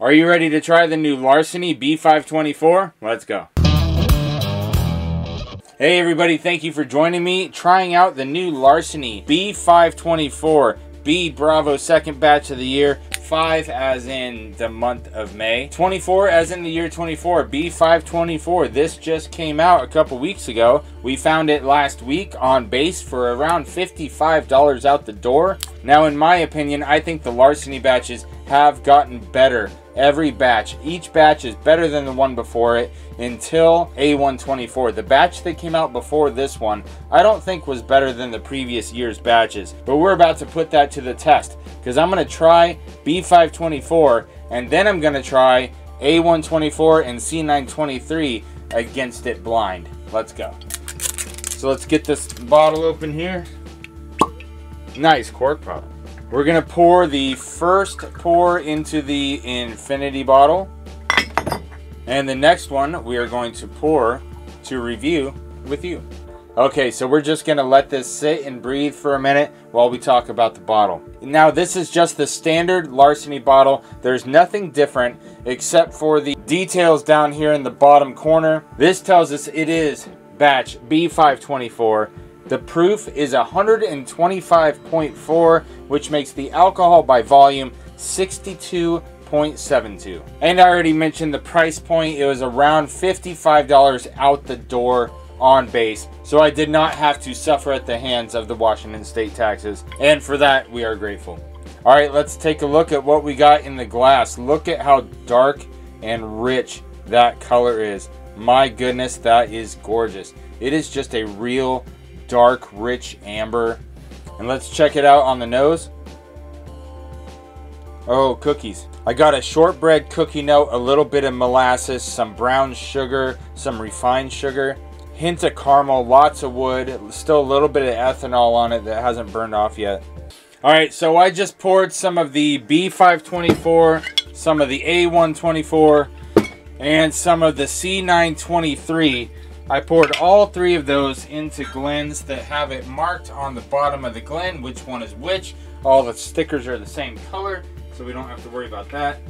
Are you ready to try the new Larceny B524? Let's go. Hey everybody, thank you for joining me. Trying out the new Larceny B524. B Bravo second batch of the year. 5 as in the month of May. 24 as in the year 24. B524. This just came out a couple weeks ago. We found it last week on base for around $55 out the door. Now in my opinion, I think the Larceny batches have gotten better. Every batch. Each batch is better than the one before it until A124. The batch that came out before this one, I don't think was better than the previous year's batches. But we're about to put that to the test because I'm going to try B524 and then I'm going to try A124 and C923 against it blind. Let's go. So let's get this bottle open here. Nice cork pop. We're going to pour the first pour into the infinity bottle. And the next one we are going to pour to review with you. Okay, so we're just going to let this sit and breathe for a minute while we talk about the bottle. Now, this is just the standard Larceny bottle. There's nothing different except for the details down here in the bottom corner. This tells us it is batch B524. The proof is 125.4, which makes the alcohol by volume 62.72. And I already mentioned the price point. It was around $55 out the door on base. So I did not have to suffer at the hands of the Washington state taxes. And for that, we are grateful. All right, let's take a look at what we got in the glass. Look at how dark and rich that color is. My goodness, that is gorgeous. It is just a real dark, rich amber. And let's check it out on the nose. Oh, cookies. I got a shortbread cookie note, a little bit of molasses, some brown sugar, some refined sugar, hint of caramel, lots of wood, still a little bit of ethanol on it that hasn't burned off yet. All right, so I just poured some of the B524, some of the A124, and some of the C923. I poured all three of those into Glens that have it marked on the bottom of the Glen, which one is which. All the stickers are the same color, so we don't have to worry about that.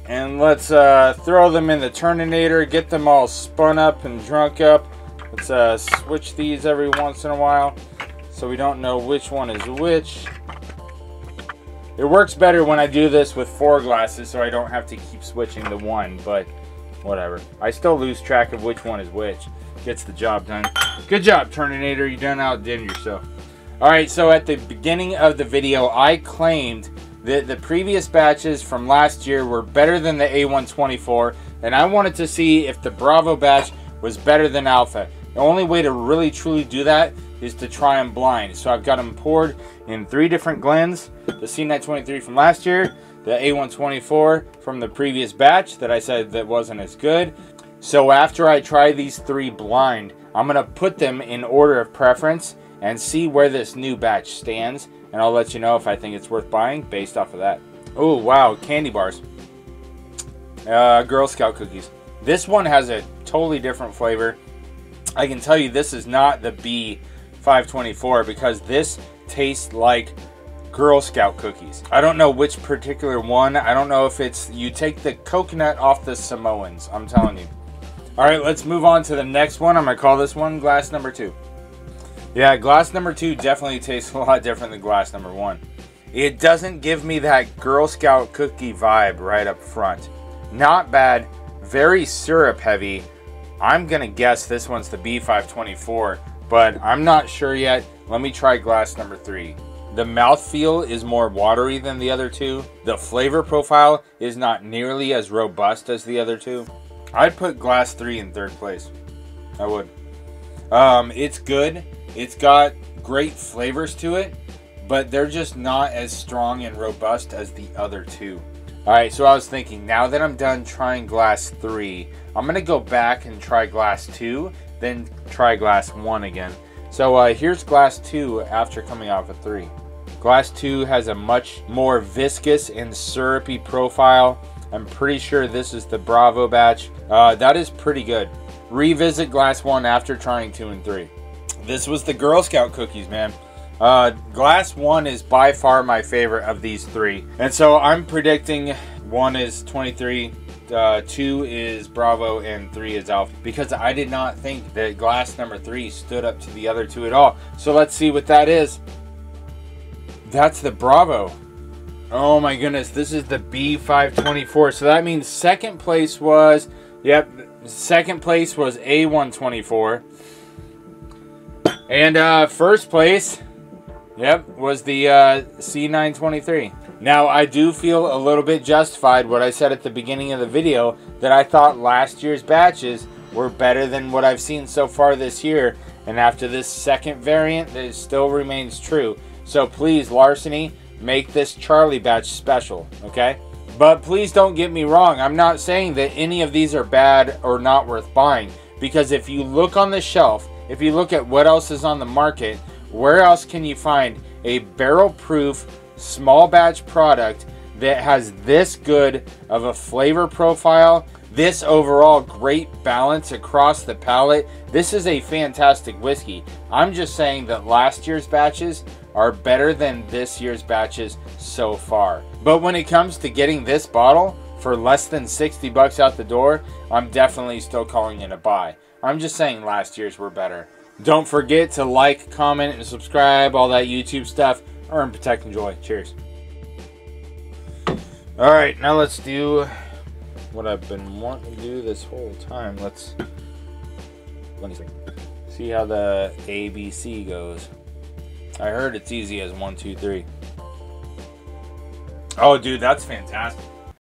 And let's throw them in the Turninator, get them all spun up and drunk up. Let's switch these every once in a while so we don't know which one is which. It works better when I do this with 4 glasses so I don't have to keep switching the one, but whatever. I still lose track of which one is which. Gets the job done. Good job, Turninator. You done outdid yourself. Alright, so at the beginning of the video, I claimed that the previous batches from last year were better than the A124, and I wanted to see if the Bravo batch was better than Alpha. The only way to really truly do that is to try them blind. So I've got them poured in 3 different Glens. The C923 from last year, the A124 from the previous batch that I said that wasn't as good. So after I try these 3 blind, I'm going to put them in order of preference and see where this new batch stands. And I'll let you know if I think it's worth buying based off of that. Oh, wow, candy bars. Girl Scout cookies. This one has a totally different flavor. I can tell you this is not the B524 because this tastes like Girl Scout cookies. I don't know which particular one. I don't know if it's you take the coconut off the Samoans. I'm telling you. All right, let's move on to the next one. I'm gonna call this one glass number 2. Yeah, glass number 2 definitely tastes a lot different than glass number 1. It doesn't give me that Girl Scout cookie vibe right up front. Not bad. Very syrup heavy. I'm gonna guess this one's the B524, but I'm not sure yet. Let me try glass number 3. The mouthfeel is more watery than the other 2. The flavor profile is not nearly as robust as the other 2. I'd put glass 3 in 3rd place. I would. It's good. It's got great flavors to it, but they're just not as strong and robust as the other 2. Alright, so I was thinking, now that I'm done trying glass 3, I'm going to go back and try glass 2, then try glass 1 again. So here's glass 2 after coming off of 3. Glass 2 has a much more viscous and syrupy profile. I'm pretty sure this is the Bravo batch. That is pretty good. Revisit glass 1 after trying 2 and 3. This was the Girl Scout cookies, man. Glass 1 is by far my favorite of these three. And so I'm predicting 1 is 23, 2 is Bravo, and 3 is Alpha. Because I did not think that glass number 3 stood up to the other two at all. So let's see what that is. That's the Bravo. Oh my goodness, this is the B524. So that means second place was, yep, second place was A124. And first place, yep, was the C923. Now, I do feel a little bit justified what I said at the beginning of the video, that I thought last year's batches were better than what I've seen so far this year. And after this second variant, it still remains true. So please, Larceny, make this Charlie batch special, okay? But please don't get me wrong. I'm not saying that any of these are bad or not worth buying. Because if you look on the shelf, if you look at what else is on the market, where else can you find a barrel-proof, small batch product that has this good of a flavor profile, this overall great balance across the palate? This is a fantastic whiskey. I'm just saying that last year's batches are better than this year's batches so far. But when it comes to getting this bottle for less than 60 bucks out the door, I'm definitely still calling it a buy. I'm just saying last year's were better. Don't forget to like, comment, and subscribe, all that YouTube stuff. Earn, protect, enjoy. Cheers. Alright, now let's do what I've been wanting to do this whole time. Let me see how the ABC goes. I heard it's easy as 1, 2, 3. Oh, dude, that's fantastic.